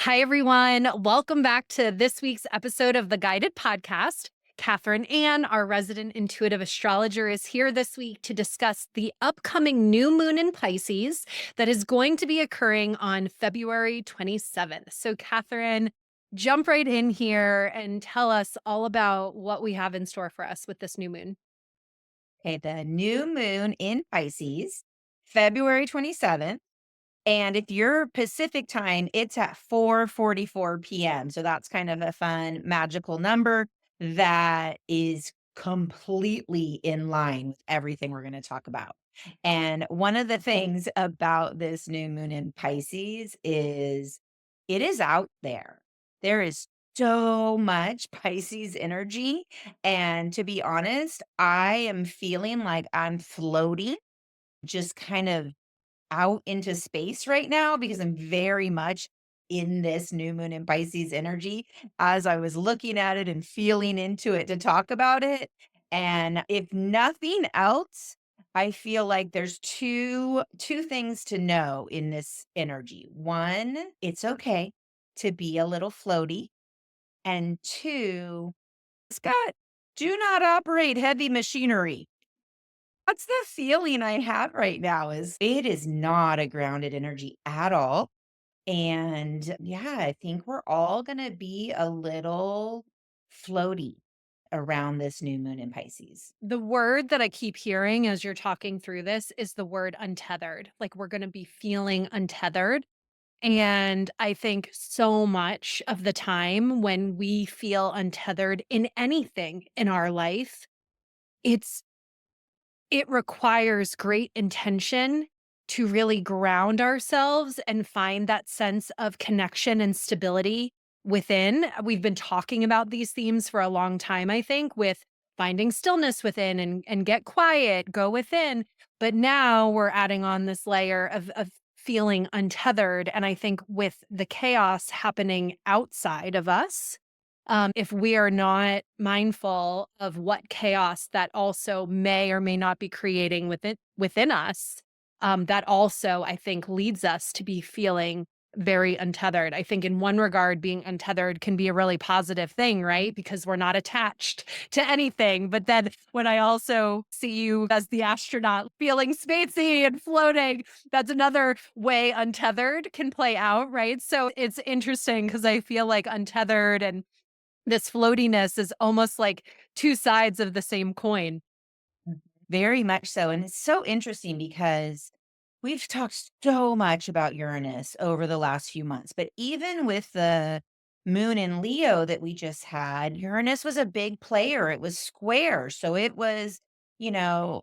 Hi, everyone. Welcome back to this week's episode of the Guided Podcast. Catherine Ann, our resident intuitive astrologer, is here this week to discuss the upcoming new moon in Pisces that is going to be occurring on February 27th. So, Catherine, jump right in here and tell us all about what we have in store for us with this new moon. Okay, the new moon in Pisces, February 27th. And if you're Pacific time, it's at 4:44 p.m. So that's kind of a fun magical number that is completely in line with everything we're going to talk about. And one of the things about this new moon in Pisces is it is out there. There is so much Pisces energy. And to be honest, I am feeling like I'm floating just kind of out into space right now because I'm very much in this new moon in Pisces energy as I was looking at it and feeling into it to talk about it. And if nothing else, I feel like there's two things to know in this energy. One, it's okay to be a little floaty. And two, Scott, do not operate heavy machinery. That's the feeling I have right now is it is not a grounded energy at all. And yeah, I think we're all going to be a little floaty around this new moon in Pisces. The word that I keep hearing as you're talking through this is the word untethered. Like we're going to be feeling untethered. And I think so much of the time when we feel untethered in anything in our life, it's it requires great intention to really ground ourselves and find that sense of connection and stability within. We've been talking about these themes for a long time, I think, with finding stillness within and get quiet, go within. But now we're adding on this layer of feeling untethered. And I think with the chaos happening outside of us, if we are not mindful of what chaos that also may or may not be creating within us, that also I think leads us to be feeling very untethered. I think in one regard, being untethered can be a really positive thing, right? Because we're not attached to anything. But then when I also see you as the astronaut feeling spacey and floating, that's another way untethered can play out, right? So it's interesting because I feel like untethered and this floatiness is almost like 2 sides of the same coin. Very much so. And it's so interesting because we've talked so much about Uranus over the last few months, but even with the moon in Leo that we just had, Uranus was a big player. It was square. So it was, you know,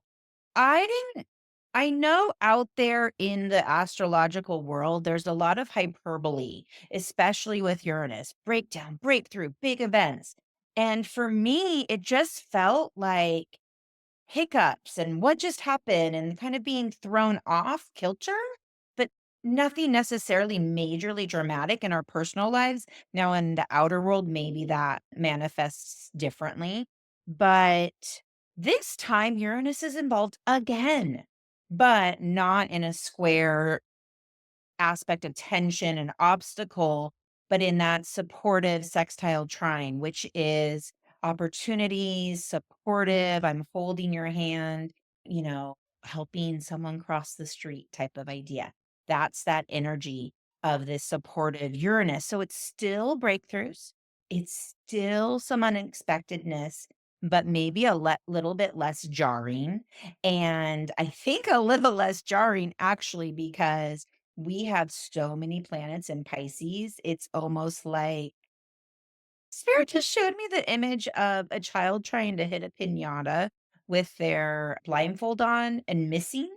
I didn't, I know out there in the astrological world, there's a lot of hyperbole, especially with Uranus, breakdown, breakthrough, big events. And for me, it just felt like hiccups and what just happened and kind of being thrown off kilter, but nothing necessarily majorly dramatic in our personal lives. Now, in the outer world, maybe that manifests differently. But this time, Uranus is involved again, but not in a square aspect of tension and obstacle, but in that supportive sextile trine, which is opportunities, supportive, I'm holding your hand, you know, helping someone cross the street type of idea. That's that energy of this supportive Uranus. So it's still breakthroughs, it's still some unexpectedness, but maybe a little bit less jarring. And I think a little less jarring actually because we have so many planets in Pisces, it's almost like Spirit just showed me the image of a child trying to hit a piñata with their blindfold on and missing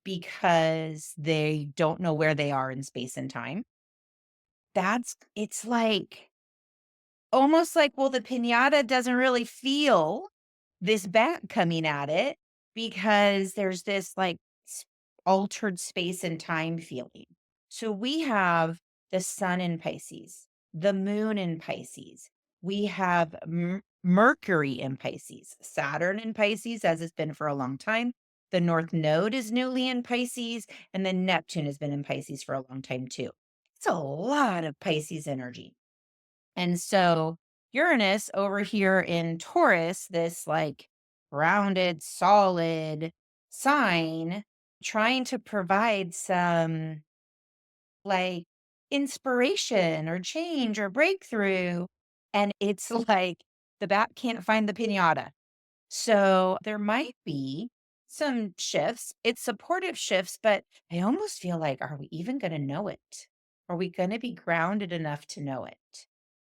because they don't know where they are in space and time. It's like almost like, well, the piñata doesn't really feel this bat coming at it because there's this like altered space and time feeling. So we have the sun in Pisces, the moon in Pisces. We have Mercury in Pisces, Saturn in Pisces, as it's been for a long time. The North Node is newly in Pisces, and then Neptune has been in Pisces for a long time too. It's a lot of Pisces energy. And so Uranus over here in Taurus, this like grounded, solid sign, trying to provide some like inspiration or change or breakthrough. And it's like the bat can't find the pinata. So there might be some shifts. It's supportive shifts, but I almost feel like, are we even going to know it? Are we going to be grounded enough to know it?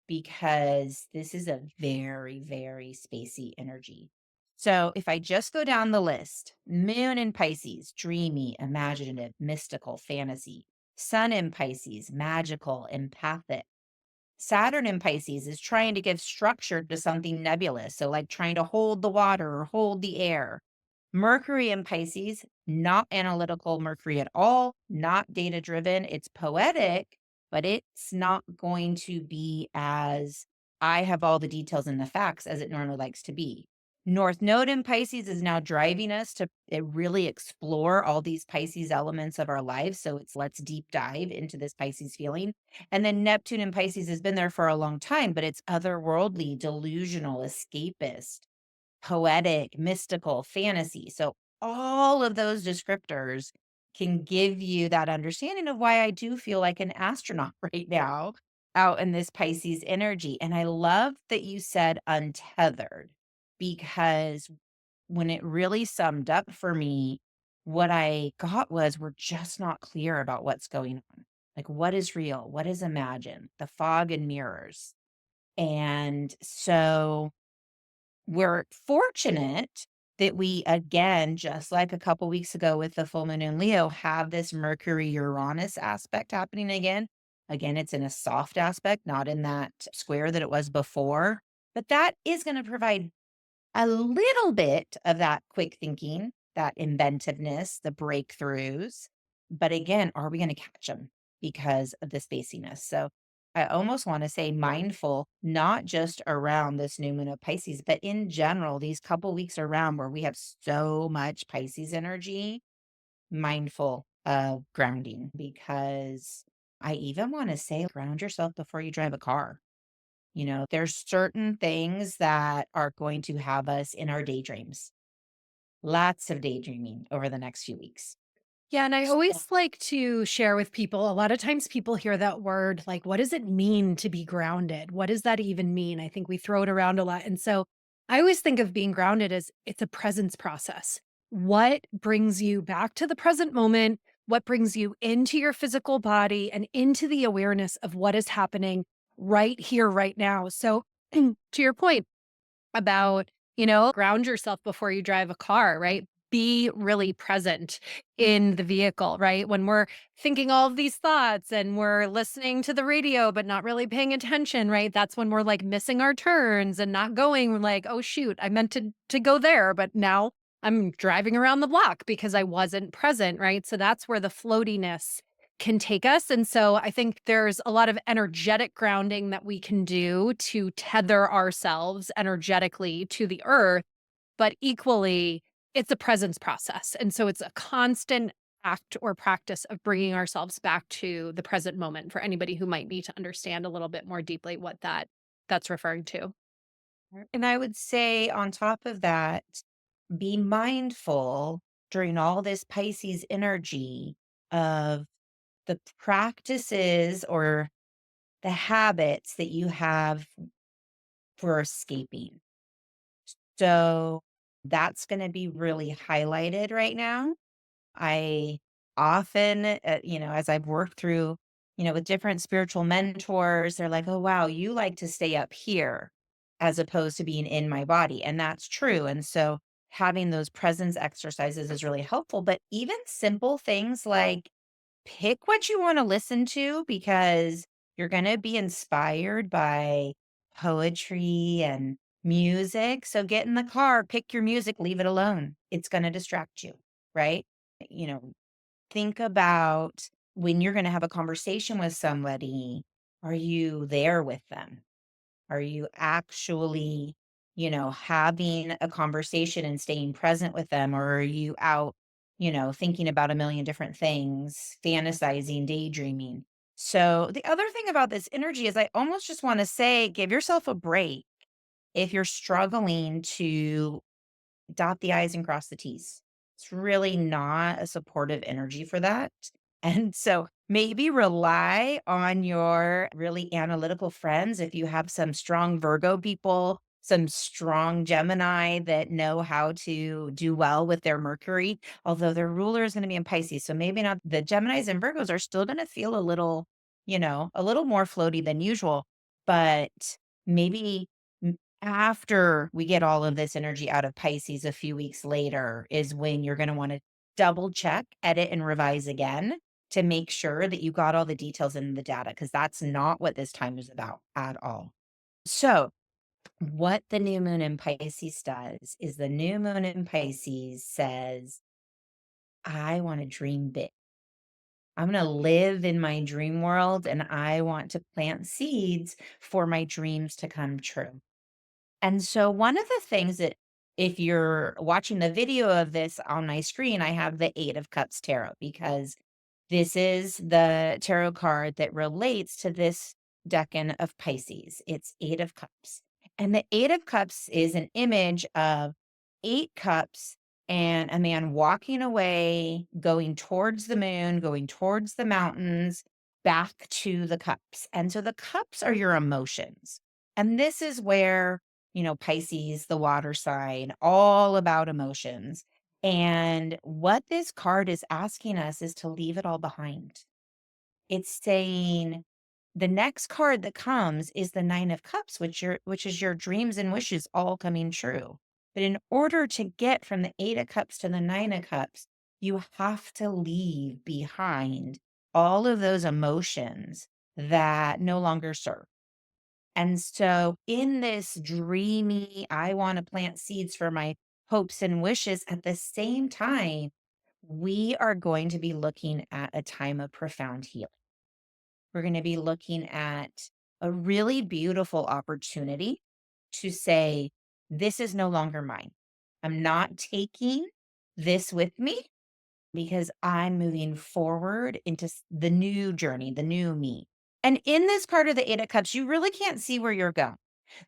Because this is a very, very spacey energy. So if I just go down the list, moon in Pisces, dreamy, imaginative, mystical, fantasy, sun in Pisces, magical, empathic. Saturn in Pisces is trying to give structure to something nebulous. So, like trying to hold the water or hold the air. Mercury in Pisces, not analytical Mercury at all, not data driven. It's poetic, but it's not going to be as I have all the details and the facts as it normally likes to be. North Node in Pisces is now driving us to really explore all these Pisces elements of our lives. So it's let's deep dive into this Pisces feeling. And then Neptune in Pisces has been there for a long time, but it's otherworldly, delusional, escapist, poetic, mystical, fantasy. So all of those descriptors can give you that understanding of why I do feel like an astronaut right now out in this Pisces energy. And I love that you said untethered because when it really summed up for me, what I got was we're just not clear about what's going on. Like, what is real? What is imagined? The fog and mirrors. And so we're fortunate that we, again, just like a couple weeks ago with the full moon in Leo, have this Mercury Uranus aspect happening again. Again, it's in a soft aspect, not in that square that it was before. But that is going to provide a little bit of that quick thinking, that inventiveness, the breakthroughs. But again, are we going to catch them because of the spaciness? So I almost want to say mindful, not just around this new moon of Pisces, but in general, these couple weeks around where we have so much Pisces energy, mindful of grounding because I even want to say ground yourself before you drive a car. There's certain things that are going to have us in our daydreams. Lots of daydreaming over the next few weeks. Yeah, and I So always like to share with people, a lot of times people hear that word, like, what does it mean to be grounded? What does that even mean? I think we throw it around a lot. And so I always think of being grounded as it's a presence process. What brings you back to the present moment? What brings you into your physical body and into the awareness of what is happening right here, right now? So, to your point, about, ground yourself before you drive a car, right? Be really present in the vehicle, right? When we're thinking all of these thoughts and we're listening to the radio, but not really paying attention, right? That's when we're like missing our turns and not going like, oh shoot, I meant to go there, but now I'm driving around the block because I wasn't present, right? So that's where the floatiness can take us. And so I think there's a lot of energetic grounding that we can do to tether ourselves energetically to the earth, but equally, it's a presence process. And so it's a constant act or practice of bringing ourselves back to the present moment for anybody who might need to understand a little bit more deeply what that's referring to. and I would say on top of that, be mindful during all this Pisces energy of the practices or the habits that you have for escaping. So that's going to be really highlighted right now. I often, as I've worked through, with different spiritual mentors, they're like, oh, wow, you like to stay up here as opposed to being in my body. And that's true. And so having those presence exercises is really helpful. But even simple things like pick what you want to listen to because you're going to be inspired by poetry and music. So get in the car, pick your music, leave it alone. It's going to distract you, right? You know, think about when you're going to have a conversation with somebody, are you there with them? Are you actually, having a conversation and staying present with them? Or are you out, thinking about a million different things, fantasizing, daydreaming? So, the other thing about this energy is I almost just want to say give yourself a break if you're struggling to dot the I's and cross the T's. It's really not a supportive energy for that. And so maybe rely on your really analytical friends. If you have some strong Virgo people, some strong Gemini that know how to do well with their Mercury, although their ruler is going to be in Pisces. So maybe not, the Geminis and Virgos are still going to feel a little, a little more floaty than usual, but maybe after we get all of this energy out of Pisces a few weeks later is when you're going to want to double check, edit, and revise again to make sure that you got all the details in the data, because that's not what this time is about at all. So, what the new moon in Pisces does is the new moon in Pisces says, I want to dream big. I'm going to live in my dream world and I want to plant seeds for my dreams to come true. And so one of the things that if you're watching the video of this on my screen, I have the 8 of Cups tarot because this is the tarot card that relates to this decan of Pisces. It's 8 of Cups. And the 8 of Cups is an image of 8 cups and a man walking away, going towards the moon, going towards the mountains, back to the cups. And so the cups are your emotions. And this is where, Pisces, the water sign, all about emotions. And what this card is asking us is to leave it all behind. It's saying the next card that comes is the 9 of cups, which is your dreams and wishes all coming true. But in order to get from the 8 of cups to the 9 of cups, you have to leave behind all of those emotions that no longer serve. And so, in this dreamy, I want to plant seeds for my hopes and wishes, at the same time, we are going to be looking at a time of profound healing. We're going to be looking at a really beautiful opportunity to say, this is no longer mine. I'm not taking this with me because I'm moving forward into the new journey, the new me. And in this card of the 8 of Cups, you really can't see where you're going.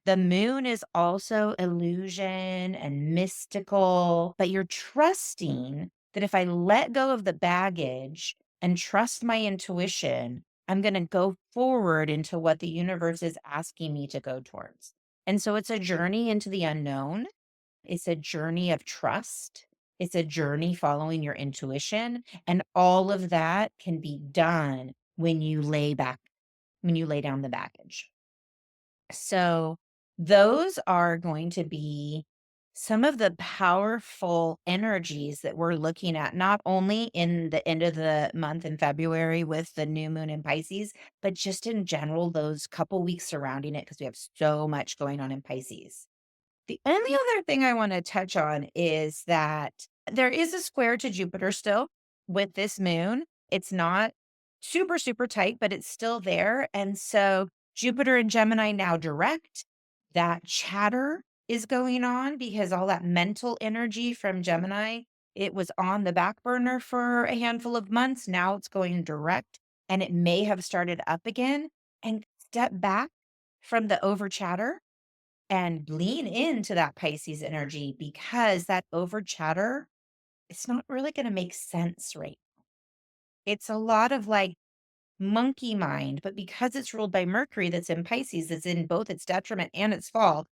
The moon is also illusion and mystical, but you're trusting that if I let go of the baggage and trust my intuition, I'm going to go forward into what the universe is asking me to go towards. And so it's a journey into the unknown. It's a journey of trust. It's a journey following your intuition. And all of that can be done when you lay down the baggage. So, those are going to be some of the powerful energies that we're looking at, not only in the end of the month in February with the new moon in Pisces, but just in general, those couple weeks surrounding it, because we have so much going on in Pisces. The only other thing I want to touch on is that there is a square to Jupiter still with this moon. It's not super, super tight, but it's still there. And so Jupiter and Gemini now direct. That chatter is going on because all that mental energy from Gemini, it was on the back burner for a handful of months. Now it's going direct and it may have started up again. And step back from the over chatter and lean into that Pisces energy, because that over chatter, it's not really going to make sense, right? It's a lot of like monkey mind, but because it's ruled by Mercury that's in Pisces, that's in both its detriment and its fault,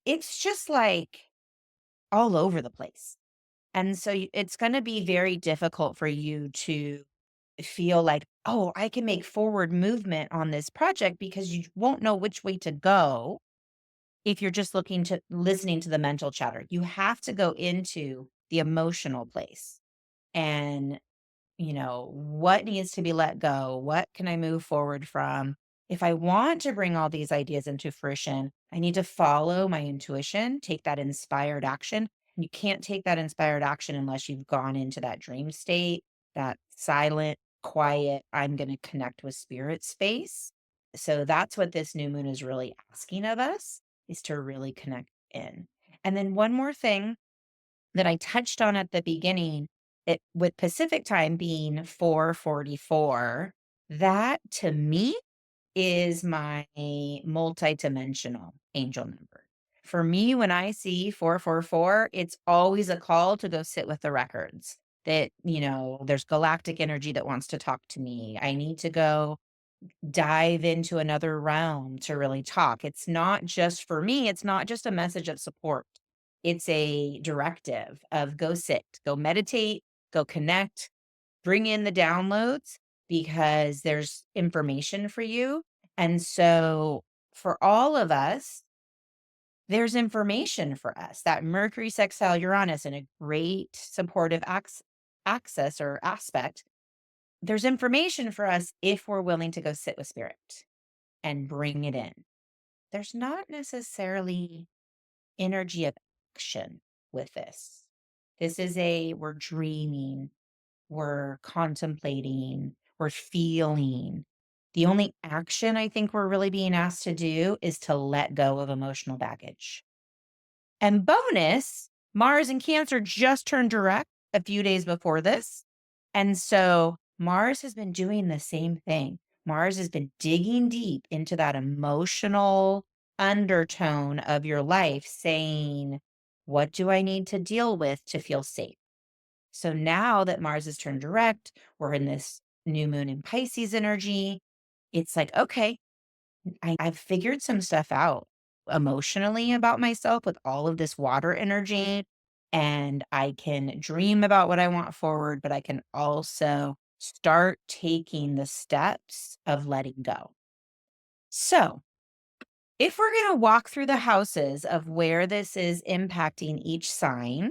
it's just like all over the place. And so it's going to be very difficult for you to feel like, oh, I can make forward movement on this project, because you won't know which way to go if you're just listening to the mental chatter. You have to go into the emotional place and, what needs to be let go? What can I move forward from? If I want to bring all these ideas into fruition, I need to follow my intuition, take that inspired action. You can't take that inspired action unless you've gone into that dream state, that silent, quiet, I'm going to connect with spirit space. So that's what this new moon is really asking of us, is to really connect in. And then one more thing that I touched on at the beginning, it with Pacific time being 4:44. That to me is my multidimensional angel number. For me, when I see 444, it's always a call to go sit with the records. That, there's galactic energy that wants to talk to me. I need to go dive into another realm to really talk. It's not just for me, it's not just a message of support. It's a directive of go sit, go meditate, go connect, bring in the downloads because there's information for you. And so for all of us, there's information for us. That Mercury sextile Uranus in a great supportive access or aspect. There's information for us if we're willing to go sit with spirit and bring it in. There's not necessarily energy of action with this. We're dreaming, we're contemplating, we're feeling. The only action I think we're really being asked to do is to let go of emotional baggage. And bonus, Mars and Cancer just turned direct a few days before this. And so Mars has been doing the same thing. Mars has been digging deep into that emotional undertone of your life, saying, what do I need to deal with to feel safe? So now that Mars has turned direct, we're in this new moon in Pisces energy. It's like, okay, I've figured some stuff out emotionally about myself with all of this water energy. And I can dream about what I want forward, but I can also start taking the steps of letting go. So, if we're going to walk through the houses of where this is impacting each sign,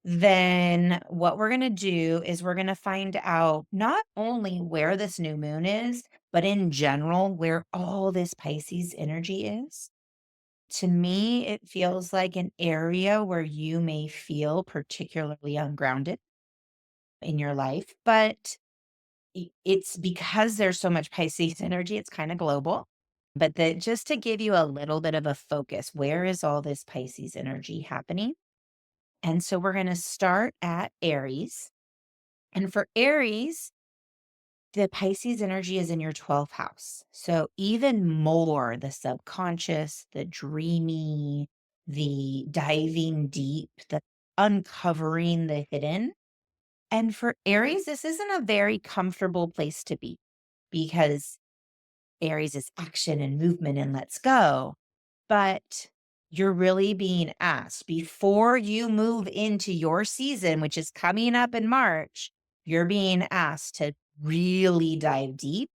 then what we're going to do is we're going to find out not only where this new moon is, but in general, where all this Pisces energy is. To me, it feels like an area where you may feel particularly ungrounded in your life, but it's because there's so much Pisces energy, it's kind of global. But just to give you a little bit of a focus, where is all this Pisces energy happening? And so we're going to start at Aries. And for Aries, the Pisces energy is in your 12th house. So even more the subconscious, the dreamy, the diving deep, the uncovering the hidden. And for Aries, this isn't a very comfortable place to be because Aries is action and movement and let's go. But you're really being asked before you move into your season, which is coming up in March, you're being asked to really dive deep.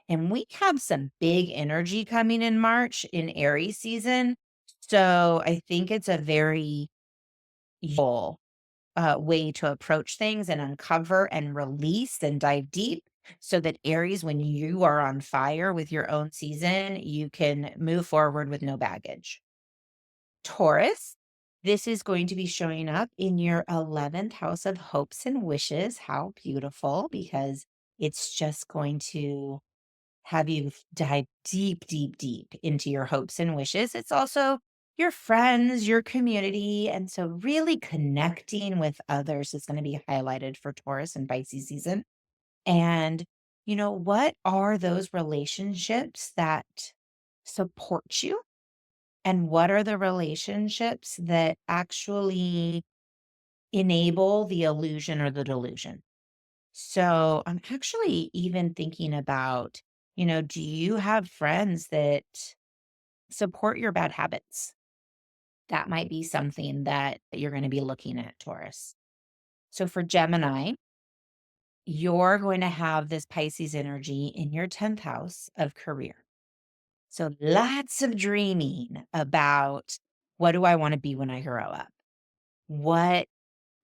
And we have some big energy coming in March in Aries season. So I think it's a very full way to approach things and uncover and release and dive deep so that Aries, when you are on fire with your own season, you can move forward with no baggage. Taurus, this is going to be showing up in your 11th house of hopes and wishes. How beautiful, because it's just going to have you dive deep, deep, deep into your hopes and wishes. It's also your friends, your community. And so, really connecting with others is going to be highlighted for Taurus and Pisces season. And, what are those relationships that support you? And what are the relationships that actually enable the illusion or the delusion? So I'm actually even thinking about, do you have friends that support your bad habits? That might be something that you're going to be looking at, Taurus. So for Gemini, you're going to have this Pisces energy in your 10th house of career. So lots of dreaming about what do I want to be when I grow up? What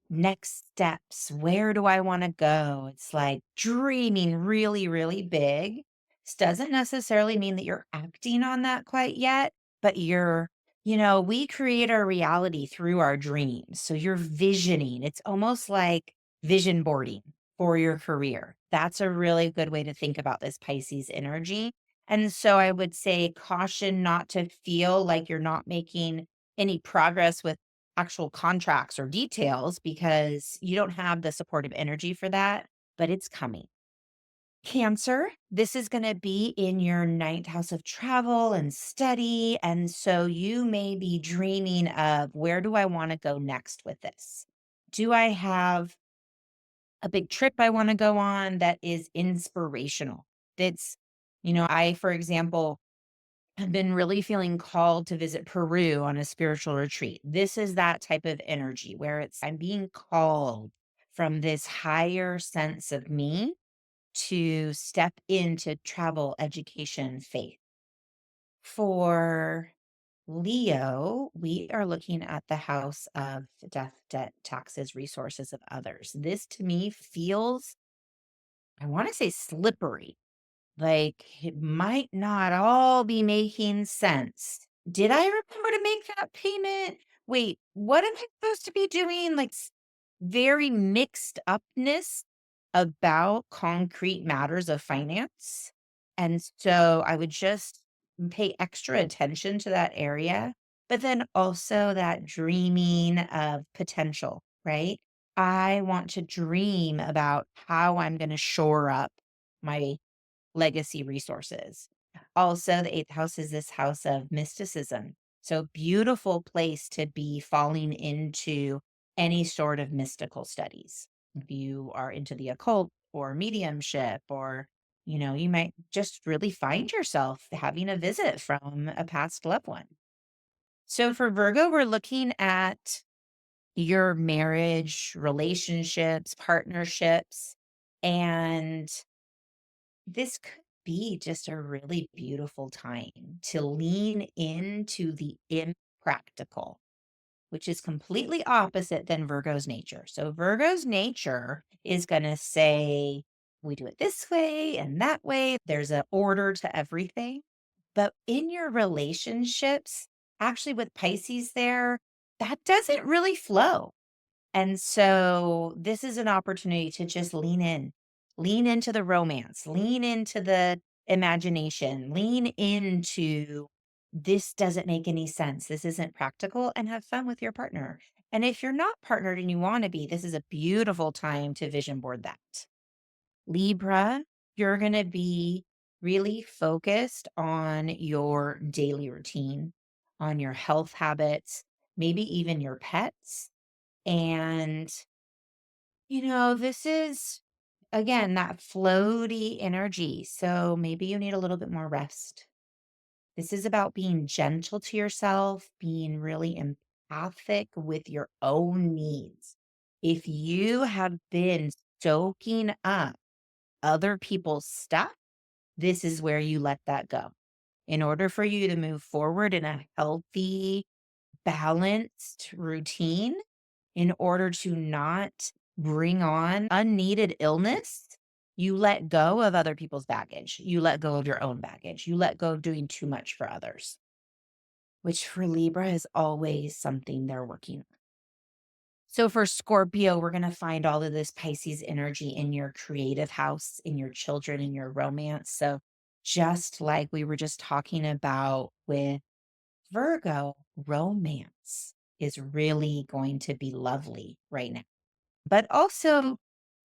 next steps? Where do I want to go? It's like dreaming really, really big. This doesn't necessarily mean that you're acting on that quite yet, but we create our reality through our dreams. So you're visioning. It's almost like vision boarding for your career. That's a really good way to think about this Pisces energy. And so I would say caution not to feel like you're not making any progress with actual contracts or details because you don't have the supportive energy for that, but it's coming. Cancer, this is going to be in your ninth house of travel and study. And so you may be dreaming of, where do I want to go next with this? Do I have a big trip I want to go on that is inspirational? That's, I, for example, have been really feeling called to visit Peru on a spiritual retreat. This is that type of energy where I'm being called from this higher sense of me to step into travel, education, faith. For Leo, we are looking at the house of death, debt, taxes, resources of others. This to me feels, I want to say, slippery. Like, it might not all be making sense. Did I remember to make that payment? Wait, what am I supposed to be doing? Like, very mixed upness about concrete matters of finance. And so I would just pay extra attention to that area, but then also that dreaming of potential, right? I want to dream about how I'm going to shore up my legacy resources. Also, the eighth house is this house of mysticism. So, beautiful place to be falling into any sort of mystical studies. If you are into the occult or mediumship, or, you might just really find yourself having a visit from a past loved one. So, for Virgo, we're looking at your marriage, relationships, partnerships, and this could be just a really beautiful time to lean into the impractical, which is completely opposite than Virgo's nature. So, Virgo's nature is going to say, we do it this way and that way. There's an order to everything. But in your relationships, actually, with Pisces there, that doesn't really flow. And so this is an opportunity to just lean into the romance, lean into the imagination, lean into, this doesn't make any sense. This isn't practical, and have fun with your partner. And if you're not partnered and you want to be, this is a beautiful time to vision board that. Libra, you're going to be really focused on your daily routine, on your health habits, maybe even your pets. And, this is, again, that floaty energy. So maybe you need a little bit more rest. This is about being gentle to yourself, being really empathic with your own needs. If you have been soaking up other people's stuff, this is where you let that go. In order for you to move forward in a healthy, balanced routine, in order to not bring on unneeded illness, you let go of other people's baggage. You let go of your own baggage. You let go of doing too much for others, which for Libra is always something they're working on. So for Scorpio, we're going to find all of this Pisces energy in your creative house, in your children, in your romance. So just like we were just talking about with Virgo, romance is really going to be lovely right now. But also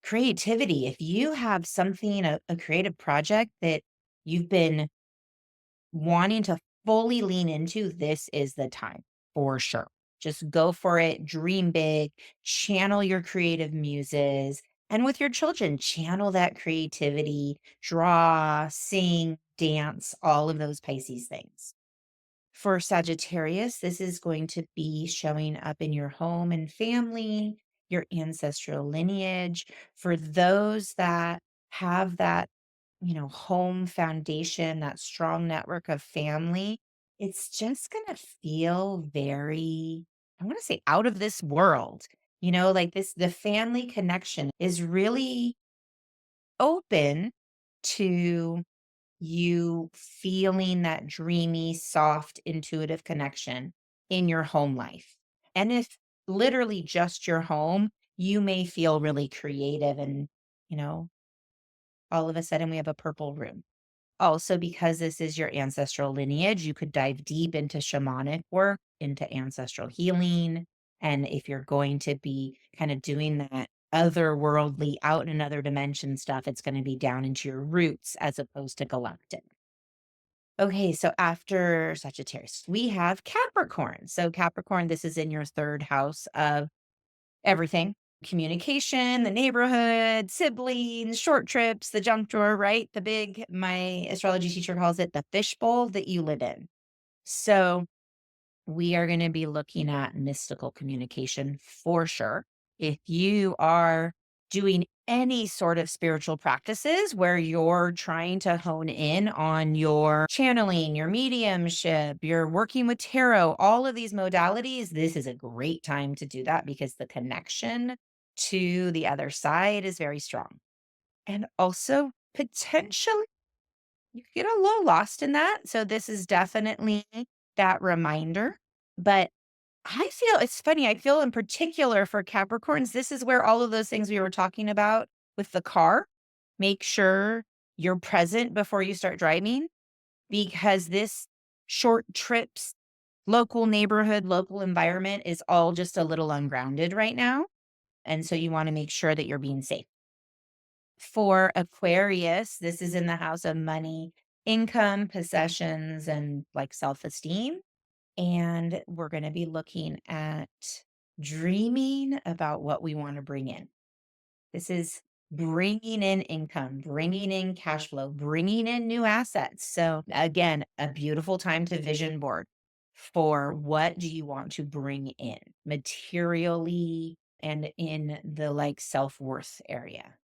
creativity. If you have something, a creative project that you've been wanting to fully lean into, this is the time for sure. Just go for it, dream big, channel your creative muses. And with your children, channel that creativity, draw, sing, dance, all of those Pisces things. For Sagittarius, this is going to be showing up in your home and family, your ancestral lineage. For those that have that, home foundation, that strong network of family, it's just going to feel very, I want to say, out of this world. Like this, the family connection is really open to you feeling that dreamy, soft, intuitive connection in your home life. And if literally just your home, you may feel really creative and, you know, all of a sudden we have a purple room. Also, because this is your ancestral lineage, you could dive deep into shamanic work, into ancestral healing. And if you're going to be kind of doing that otherworldly, out in another dimension stuff. It's going to be down into your roots as opposed to galactic. Okay, so after Sagittarius, we have Capricorn. So, Capricorn, this is in your third house of everything: communication, the neighborhood, siblings, short trips, the junk drawer, right? The big, my astrology teacher calls it the fishbowl that you live in. So, we are going to be looking at mystical communication for sure. If you are doing any sort of spiritual practices where you're trying to hone in on your channeling, your mediumship, you're working with tarot, all of these modalities, this is a great time to do that because the connection to the other side is very strong. And also, potentially, you could get a little lost in that. So, this is definitely that reminder. But I feel it's funny. I feel in particular for Capricorns, this is where all of those things we were talking about with the car, make sure you're present before you start driving because this short trips, local neighborhood, local environment is all just a little ungrounded right now. And so you want to make sure that you're being safe. For Aquarius, this is in the house of money, income, possessions, and like self esteem. And we're going to be looking at dreaming about what we want to bring in. This is bringing in income, bringing in cash flow, bringing in new assets. So, again, a beautiful time to vision board for what do you want to bring in materially and in the like self worth area.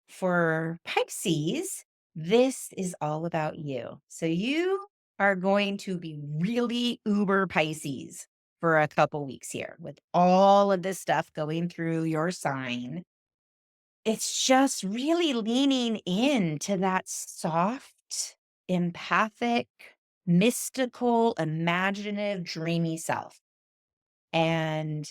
For Pisces, this is all about you. So you are going to be really uber Pisces for a couple weeks here with all of this stuff going through your sign. It's just really leaning into that soft, empathic, mystical, imaginative, dreamy self. And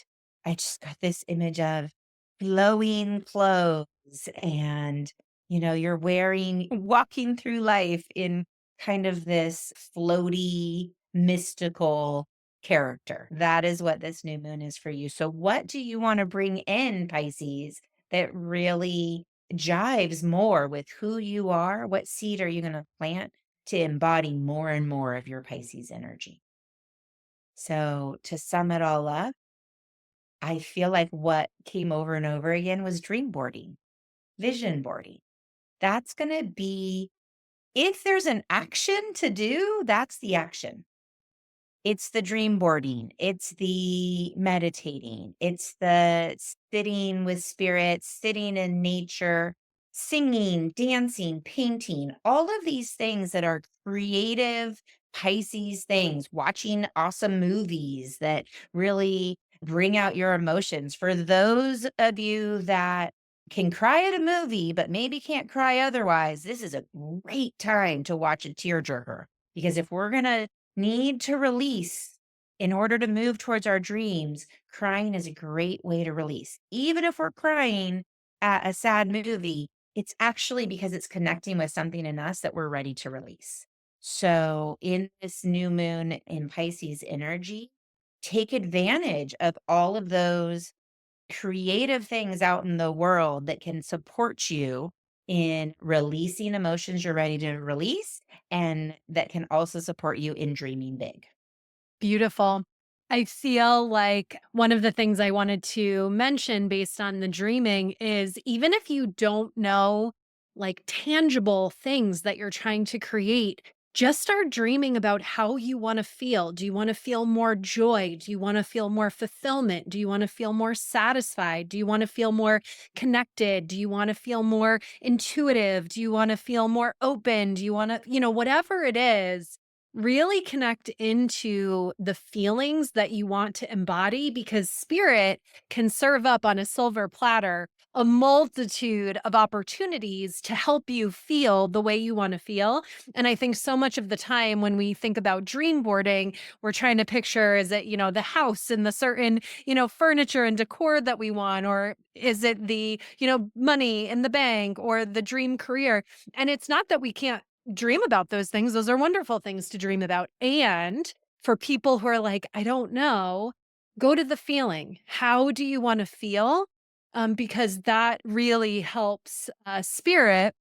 I just got this image of flowing clothes and, you're walking through life in kind of this floaty, mystical character. That is what this new moon is for you. So, what do you want to bring in, Pisces, that really jives more with who you are? What seed are you going to plant to embody more and more of your Pisces energy? So, to sum it all up, I feel like what came over and over again was dream boarding, vision boarding. That's going to be, if there's an action to do, that's the action. It's the dream boarding, it's the meditating, it's the sitting with spirits, sitting in nature, singing, dancing, painting, all of these things that are creative Pisces things, watching awesome movies that really bring out your emotions. For those of you that can cry at a movie, but maybe can't cry otherwise, this is a great time to watch a tearjerker. Because if we're going to need to release in order to move towards our dreams, crying is a great way to release. Even if we're crying at a sad movie, it's actually because it's connecting with something in us that we're ready to release. So, in this new moon in Pisces energy, take advantage of all of those creative things out in the world that can support you in releasing emotions you're ready to release and that can also support you in dreaming big. Beautiful. I feel like one of the things I wanted to mention based on the dreaming is even if you don't know like tangible things that you're trying to create, just start dreaming about how you want to feel. Do you want to feel more joy? Do you want to feel more fulfillment? Do you want to feel more satisfied? Do you want to feel more connected? Do you want to feel more intuitive? Do you want to feel more open? Do you want to, whatever it is, really connect into the feelings that you want to embody because spirit can serve up on a silver platter a multitude of opportunities to help you feel the way you want to feel. And I think so much of the time when we think about dream boarding, we're trying to picture is it, the house and the certain, furniture and decor that we want, or is it the, money in the bank or the dream career? And it's not that we can't dream about those things. Those are wonderful things to dream about. And for people who are like, I don't know, go to the feeling. How do you want to feel? because that really helps spirit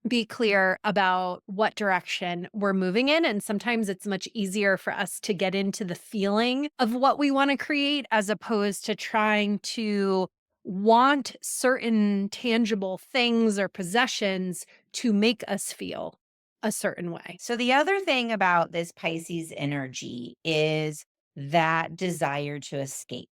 be clear about what direction we're moving in. And sometimes it's much easier for us to get into the feeling of what we want to create as opposed to trying to want certain tangible things or possessions to make us feel a certain way. So, the other thing about this Pisces energy is that desire to escape,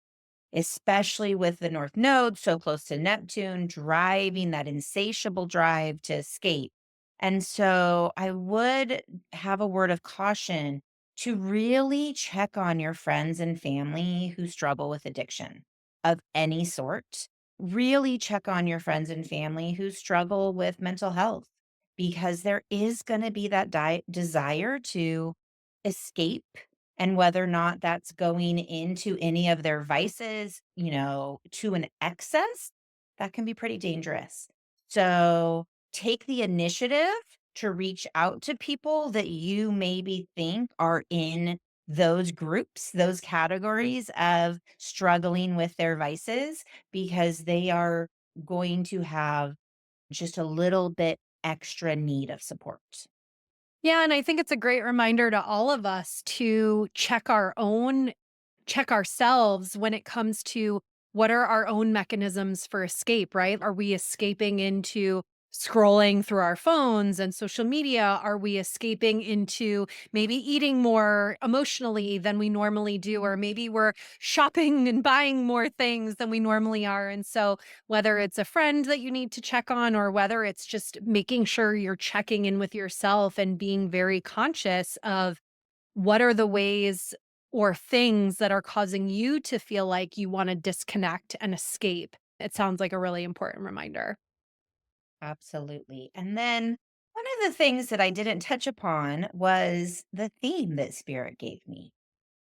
especially with the North Node so close to Neptune, driving that insatiable drive to escape. And so I would have a word of caution to really check on your friends and family who struggle with addiction of any sort. Really check on your friends and family who struggle with mental health because there is going to be that desire to escape, and whether or not that's going into any of their vices, to an excess, that can be pretty dangerous. So take the initiative to reach out to people that you maybe think are in those groups, those categories of struggling with their vices, because they are going to have just a little bit extra need of support. Yeah, and I think it's a great reminder to all of us to check ourselves when it comes to what are our own mechanisms for escape, right? Are we escaping into scrolling through our phones and social media? Are we escaping into maybe eating more emotionally than we normally do? Or maybe we're shopping and buying more things than we normally are. And so, whether it's a friend that you need to check on, or whether it's just making sure you're checking in with yourself and being very conscious of what are the ways or things that are causing you to feel like you wanna disconnect and escape? It sounds like a really important reminder. Absolutely. And then one of the things that I didn't touch upon was the theme that Spirit gave me.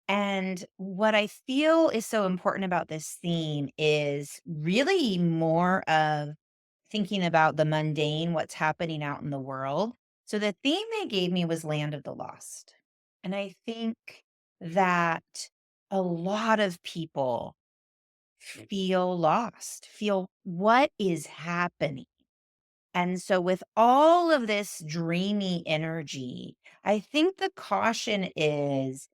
And what I feel is so important about this theme is really more of thinking about the mundane, what's happening out in the world. So the theme they gave me was Land of the Lost. And I think that a lot of people feel lost, feel what is happening. And so, with all of this dreamy energy, I think the caution is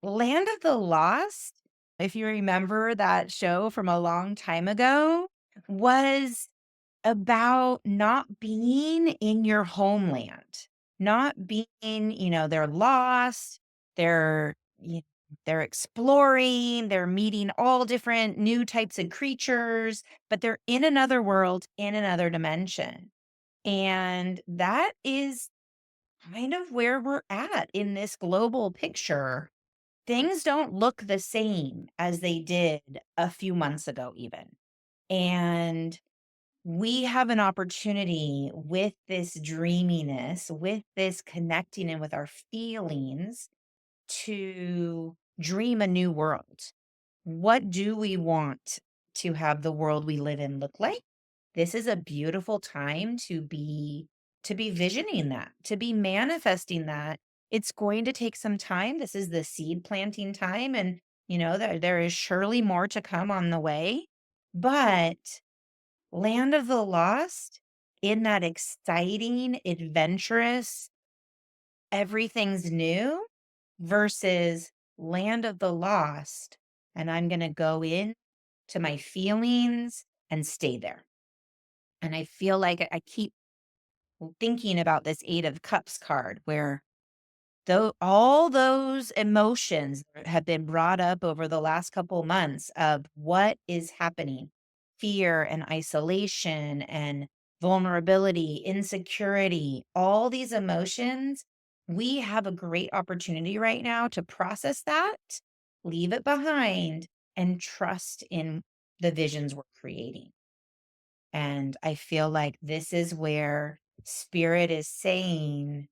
Land of the Lost. If you remember that show from a long time ago, was about not being in your homeland, not being, they're lost, they're, they're exploring, they're meeting all different new types of creatures, but they're in another world, in another dimension. And that is kind of where we're at in this global picture. Things don't look the same as they did a few months ago, even. And we have an opportunity with this dreaminess, with this connecting in with our feelings, to dream a new world. What do we want to have the world we live in look like? This is a beautiful time to be visioning that, to be manifesting that. It's going to take some time. This is the seed planting time, and there is surely more to come on the way. But Land of the Lost, in that exciting, adventurous, everything's new, versus Land of the Lost, and I'm gonna go in to my feelings and stay there. And I feel like I keep thinking about this 8 of Cups card where though all those emotions that have been brought up over the last couple months of what is happening, fear and isolation and vulnerability, insecurity, all these emotions, we have a great opportunity right now to process that, leave it behind, and trust in the visions we're creating. And I feel like this is where spirit is saying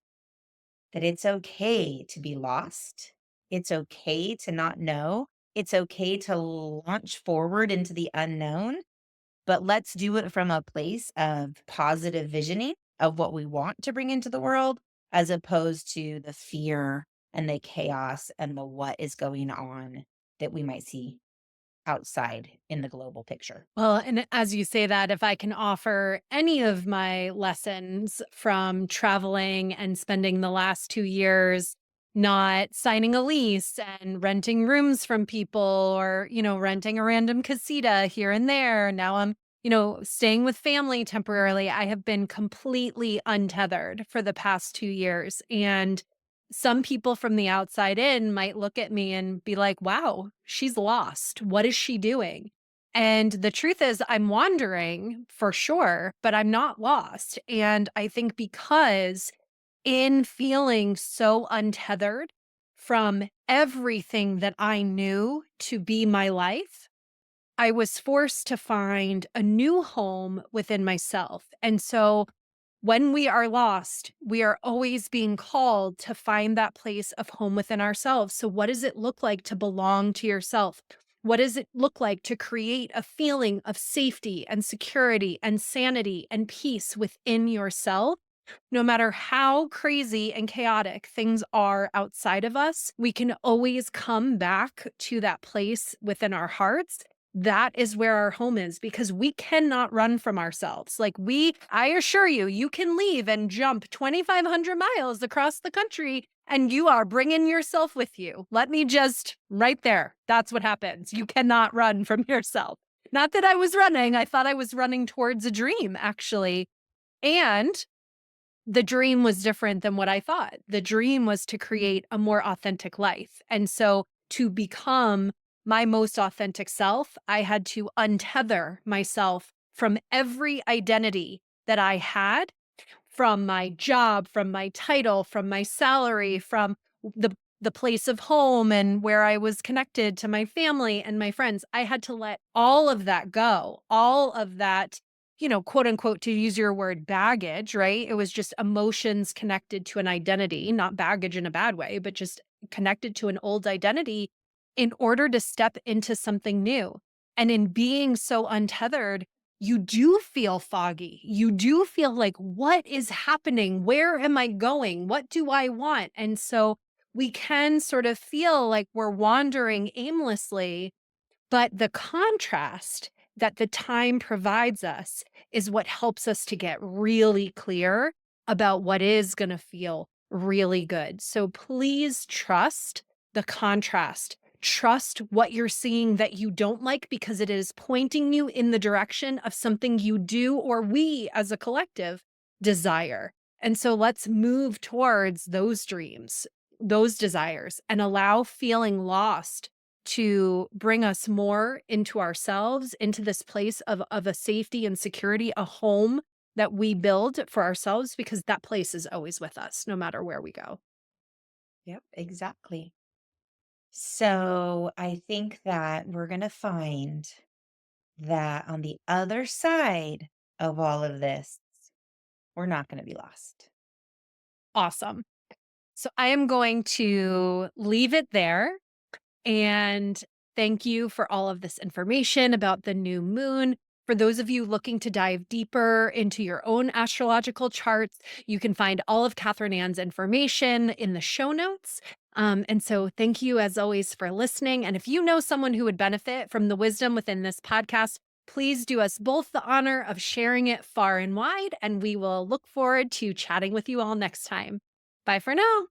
that it's okay to be lost. It's okay to not know. It's okay to launch forward into the unknown, but let's do it from a place of positive visioning of what we want to bring into the world, as opposed to the fear and the chaos and the what is going on that we might see outside in the global picture. Well, and as you say that, if I can offer any of my lessons from traveling and spending the last 2 years not signing a lease and renting rooms from people or, renting a random casita here and there. Now I'm, staying with family temporarily. I have been completely untethered for the past 2 years. And some people from the outside in might look at me and be like, wow, she's lost. What is she doing? And the truth is, I'm wandering for sure, but I'm not lost. And I think because in feeling so untethered from everything that I knew to be my life, I was forced to find a new home within myself. And so when we are lost, we are always being called to find that place of home within ourselves. So, what does it look like to belong to yourself? What does it look like to create a feeling of safety and security and sanity and peace within yourself? No matter how crazy and chaotic things are outside of us, we can always come back to that place within our hearts. That is where our home is because we cannot run from ourselves. I assure you, you can leave and jump 2,500 miles across the country and you are bringing yourself with you. Let me just right there. That's what happens. You cannot run from yourself. Not that I was running. I thought I was running towards a dream, actually. And the dream was different than what I thought. The dream was to create a more authentic life. And so to become my most authentic self, I had to untether myself from every identity that I had, from my job, from my title, from my salary, from the place of home and where I was connected to my family and my friends. I had to let all of that go. All of that, quote unquote, to use your word, baggage, right? It was just emotions connected to an identity, not baggage in a bad way, but just connected to an old identity in order to step into something new. And in being so untethered, you do feel foggy. You do feel like, what is happening? Where am I going? What do I want? And so we can sort of feel like we're wandering aimlessly, but the contrast that the time provides us is what helps us to get really clear about what is going to feel really good. So please trust the contrast. Trust what you're seeing that you don't like because it is pointing you in the direction of something you do or we as a collective desire. And so let's move towards those dreams, those desires, and allow feeling lost to bring us more into ourselves, into this place of a safety and security, a home that we build for ourselves, because that place is always with us, no matter where we go. Yep, exactly. So I think that we're going to find that on the other side of all of this, we're not going to be lost. Awesome. So I am going to leave it there. And thank you for all of this information about the new moon. For those of you looking to dive deeper into your own astrological charts, you can find all of Catherine Ann's information in the show notes. And so, thank you as always for listening. And if you know someone who would benefit from the wisdom within this podcast, please do us both the honor of sharing it far and wide. And we will look forward to chatting with you all next time. Bye for now.